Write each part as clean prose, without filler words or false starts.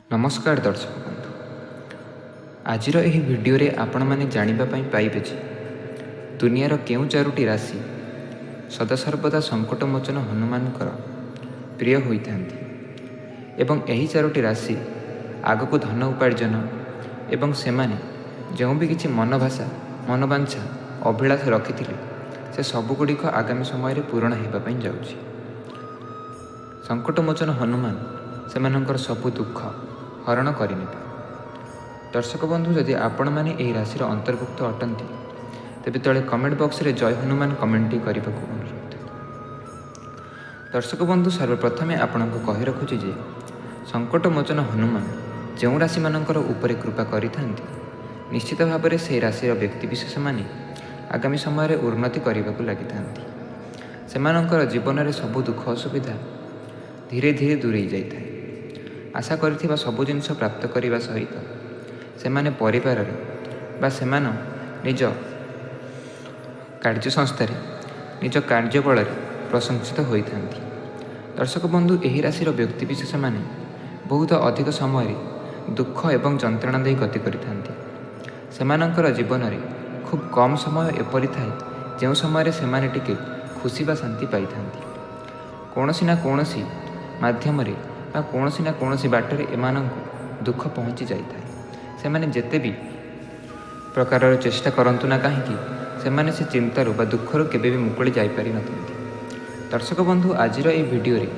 नमस्कार दर्शक बंधु, आज भिडियो आपण मैंने जानापी पाइबे दुनियार केउ चारोटी राशि सदासर्वदा संकटमोचन हनुमान प्रिय होता एवं यही चारोटी राशि आग को धन उपार्जन एवं सेमाने जो भी किसी मनभाषा मनवांछा अभिलाष रखी से सबुगुड़िक आगामी समय पूरण होगापी जाऊँगी। संकटमोचन हनुमान से सबु दुख हरण करने। दर्शक बंधु, जदि आपण मैंने यही राशि अंतर्भुक्त अटंती तेज तले कमेंट बॉक्स रे जय हनुमान कमेंट करने को अनुरोध। दर्शक बंधु, सर्वप्रथमे आपण को कही रखुची जे संकटमोचन हनुमान जो राशि मानकर उपरे कृपा करिथांती निश्चित भाव में से राशि व्यक्तिविशेष माने आगामी समय उन्नति करने को लगी सेमानंकर जीवन में सबु दुख असुविधा धीरे धीरे दूरे जाए। आशा करिथिबा सबु जिनस प्राप्त करने सहित सेमाने परिवार बा सेमान निज कार्य संस्थार निज कार्यबल प्रशंसित होता। दर्शक बंधु, यही राशि व्यक्तिविशेष माने बहुत अधिक समय दुख एवं जंत्रणा दे गति करिथांती। जीवन में खूब कम समय एपरी थाए जो समय सेमाने टिके खुशी बा शांति पाई कौनसी ना कौनसी माध्यम कौनसी ना कौनसी बाटर एमानंकु दुख पहुँची जाए। से माने जेते भी प्रकार चेष्टा करंतु ना कहीं से से चिंतार बा दुखर केबे भी मुकुली जापारि नथांती। दर्शक बंधु, आज भिडियो रे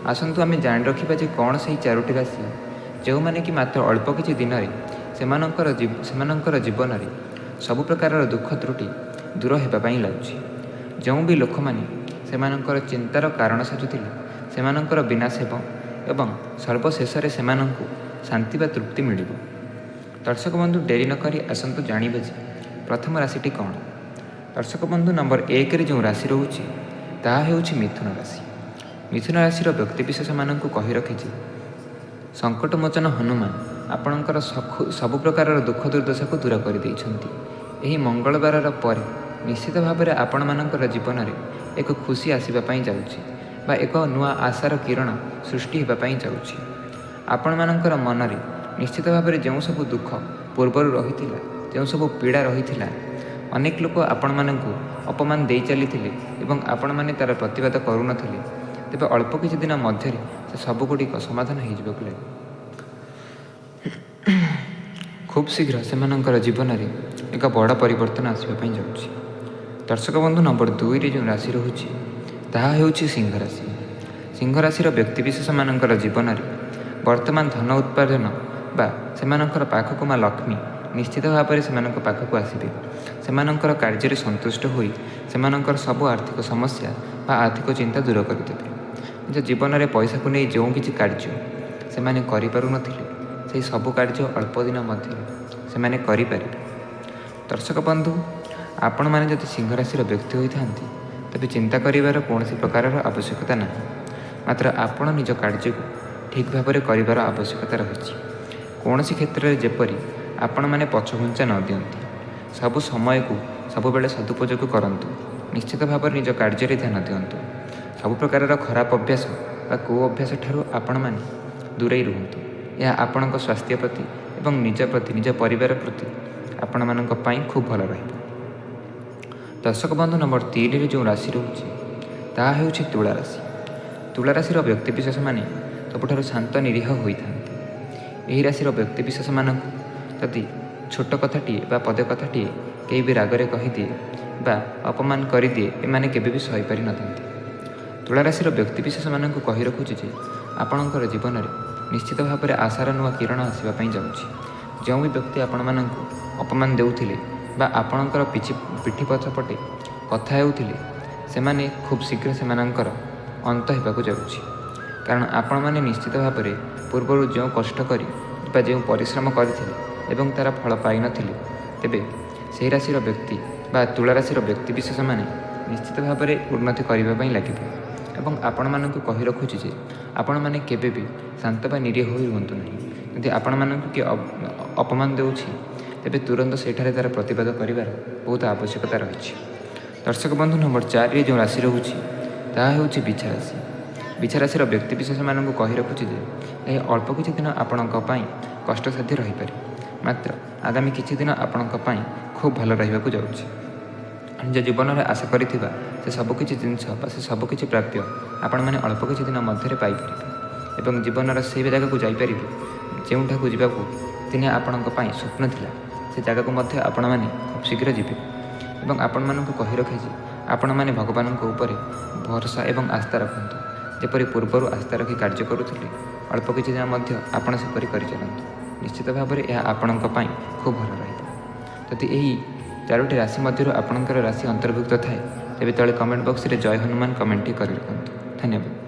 आसंतु आमे जान रखिबा जे कौन से चारोटी राशि जो माने कि मात्र अल्प किछि दिन सेमानंकर जीवन में सबु प्रकार दुख त्रुटि दूर होगापी लगुच। जो भी लोक मैंने सेमानंकर चिंतार कारण साजुले सेमानंकर विनाश एवं सर्वशेष सेमानंकु शांति बा तृप्ति मिल। दर्शक बंधु, डेरी नकरी आसंतु जानिबे जे प्रथम राशिटी कौन। दर्शक बंधु, नंबर 1 रे जो राशि रोचे ताहा हेउछि मिथुन राशि। मिथुन राशि व्यक्तिविशेष मानक कही रखी संकटमोचन हनुमान आपणकर सबु प्रकार दुख दुर्दशा को दूर कर यही मंगलवार पर निश्चित भाव में आपण मानकर जीवन में एक खुशी आसवाई जाऊँगी बा एक नुआ आशार किरण सृष्टि होगापी जाऊँगी। आपण मानकर मन में निश्चित भाव में जो सब दुख पूर्वर रही जो सब पीड़ा रही अनेक लोक आपण मानकु अपमान दे चली आपण मैंने तार प्रतिवाद करूँ तेज अल्प किछि दिन मध्य से सबुगुड़िक समाधान हो लगे। खूब शीघ्र से जीवन में एक बड़ परिवर्तन आसवाई जाऊँगी। दर्शक बंधु, नंबर 2 रे जो राशि रोचे ताहा हेउछि सिंह राशि। सिंह राशि व्यक्तिविशेष मानकर जीवन में वर्तमान धन उत्पादन बा सेमानकर पाखक माँ लक्ष्मी निश्चित भाव में पाखक आसबे। सेमानकर कार्य संतुष्ट होई सेमानकर सब आर्थिक समस्या बा आर्थिक चिंता दूर करदेवे। निज जीवन में पैसा को नहीं जो किसी कार्य सेमाने करिपारु नथिले से सबु कार्य अल्प दिन मध्य सेमाने करिपारे। दर्शक बंधु, आपण माने जदि सिंह राशि व्यक्ति होता तेज चिंता करिवार कौन प्रकार आवश्यकता ना, मात्र आपण निज कार्य को ठीक भाव में कर आवश्यकता रही। कौन क्षेत्र में जेपरी आपण मैंने पछघुंचा न दियंती सबु समय को सब बेले सदुपयोग करंतु। निश्चित भाव में निज कार्य ध्यान दिंतु। सब प्रकार खराब अभ्यास बा कु अभ्यास ठारू आपण मैंने दूरे रुहतु। यह आपण स्वास्थ्य प्रति एवं निज प्रति निज परिवार प्रति आपण मानक पई खूब भल रहिबो। दर्शक बंधु, नंबर 3 रे जो राशि रोचे ताहा हेउछि तुला राशि। तुला राशि व्यक्तिविशेष माने सबुठारु शांत निरीह होता। यही राशि व्यक्तिविशेष मानक जदि छोट कथाटी बा पदे कथाटी कई भी रागरे कहीदिए बा अपमान करदिए एमाने केबे भी सहीपारि नथांती। तुला राशि व्यक्तिविशेष मानक कही रखुची जे आपणकर जीवन में निश्चित भाव में आशार नुआ किरण आसवाई जाऊँगी। जो भी व्यक्ति आपण मानक अपमान देउथिले बा आपणकर पिठी पछपटे कथा हेउथिले सेमाने खूब शीघ्र सेमानंकर अंत होगाकू जाऊँगी। कारण आपण मैंने निश्चित भाव में पूर्वर जो कष्ट करी बा जो परिश्रम करथिले एवं तार फल पाई नथिले तेबे से राशि व्यक्ति बा तुला राशि व्यक्तिविशेष माने निश्चित भाव में उन्नति करने लगे। एवं आपण मानक कही रखुची जे आपण माने केबे भी शांत बा निरीह होई रुहंतु नहीं। यदि आपण मानक किए अपमान देउछि तेबे तुरंत सेठारे तार प्रतिवाद करिवार बहुत आवश्यकता रही। दर्शक बंधु, नंबर 4 रे जो राशि रोचे ताहा हेउछि बिछा राशि। ବିଛାରାଶିର ବ୍ୟକ୍ତିବିଶେଷମାନଙ୍କୁ କହି ରଖୁଛି ଯେ ଏହି ଅଳ୍ପ କିଛି ଦିନ ଆପଣଙ୍କ ପାଇଁ କଷ୍ଟସାଧ୍ୟ ରହିପାରେ, ମାତ୍ର ଆଗାମୀ କିଛି ଦିନ ଆପଣଙ୍କ ପାଇଁ ଖୁବ୍ ଭଲ ରହିବାକୁ ଯାଉଛି। ନିଜ ଜୀବନରେ ଆଶା କରିଥିବା ସେ ସବୁକିଛି ଜିନିଷ ବା ସେ ସବୁକିଛି ପ୍ରାପ୍ୟ ଆପଣମାନେ ଅଳ୍ପ କିଛି ଦିନ ମଧ୍ୟରେ ପାଇପାରିବେ ଏବଂ ଜୀବନର ସେହି ଜାଗାକୁ ଯାଇପାରିବେ ଯେଉଁଠାକୁ ଯିବାକୁ ଦିନେ ଆପଣଙ୍କ ପାଇଁ ସ୍ୱପ୍ନ ଥିଲା। ସେ ଜାଗାକୁ ମଧ୍ୟ ଆପଣମାନେ ଖୁବ୍ ଶୀଘ୍ର ଯିବେ ଏବଂ ଆପଣମାନଙ୍କୁ କହି ରଖିଛି ଆପଣମାନେ ଭଗବାନଙ୍କ ଉପରେ ଭରସା ଏବଂ ଆସ୍ଥା ରଖନ୍ତୁ। ଯେପରି ପୂର୍ବରୁ ଆସ୍ଥା ରଖି କାର୍ଯ୍ୟ କରୁଥିଲେ, ଅଳ୍ପ କିଛି ଦିନ ମଧ୍ୟ ଆପଣ ସେପରି କରିଚାଲନ୍ତୁ। ନିଶ୍ଚିତ ଭାବରେ ଏହା ଆପଣଙ୍କ ପାଇଁ ଖୁବ୍ ଭଲ ରହିବ। ଯଦି ଏହି 4ଟି ରାଶି ମଧ୍ୟରୁ ଆପଣଙ୍କର ରାଶି ଅନ୍ତର୍ଭୁକ୍ତ ଥାଏ, ତେବେ ତଳେ କମେଣ୍ଟ ବକ୍ସରେ ଜୟ ହନୁମାନ କମେଣ୍ଟଟି କରି ରଖନ୍ତୁ। ଧନ୍ୟବାଦ।